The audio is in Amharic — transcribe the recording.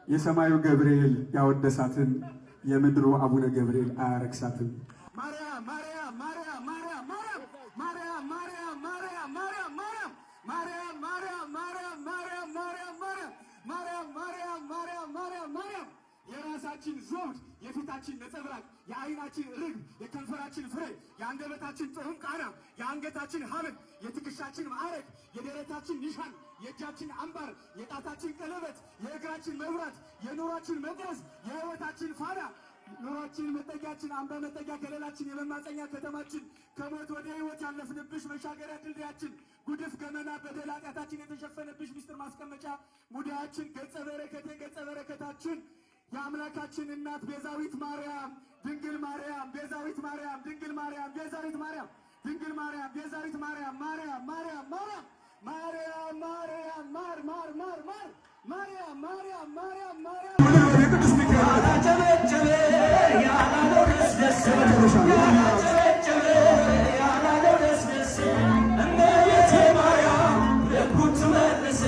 የሰማዩ ገብርኤል ያወደሳትን የምድሩ አቡነ ገብርኤል አያረክሳትም። ማርያም ማርያም ማርያም ማርያም ማርያም ማርያም ማርያም ማርያም ማርያም ማርያም ማርያም ማርያም ማርያም ማርያም ማርያም ማርያም ማርያም ማርያም ማርያም የራሳችን ዘውድ፣ የፊታችን ነጸብራቅ፣ የዓይናችን ርግብ፣ የከንፈራችን ፍሬ፣ የአንደበታችን ጥዑም ቃና፣ የአንገታችን ሐብል፣ የትከሻችን ማዕረግ፣ የደረታችን ኒሻን፣ የእጃችን አምባር፣ የጣታችን ቀለበት፣ የእግራችን መብራት፣ የኑሯችን መቅረዝ፣ የሕይወታችን ፋና፣ ኑሯችን መጠጊያችን፣ አምባ መጠጊያ ከለላችን፣ የመማፀኛ ከተማችን፣ ከሞት ወደ ሕይወት ያለፍንብሽ መሻገሪያ ድልድያችን፣ ጉድፍ ገመና በደል ኃጢአታችን የተሸፈነብሽ ምስጢር ማስቀመጫ ሙዳያችን፣ ገጸ በረከቴ ገጸ በረከታችን፣ የአምላካችን እናት ቤዛዊት ማርያም ድንግል ማርያም ቤዛዊት ማርያም ድንግል ማርያም ቤዛዊት ማርያም ድንግል ማርያም ቤዛዊት ማርያም ማርያም ማርያም ማርያም ማርያም ማርያም ማር ማር ማር ማር ማርያም ማርያም ማርያም ማርያም ያላጨበጨበ ያላለው ደስ ደስ ያላጨበጨበ ያላለው ደስ ደስ እመቤቴ ማርያም ልቡን ትመልስ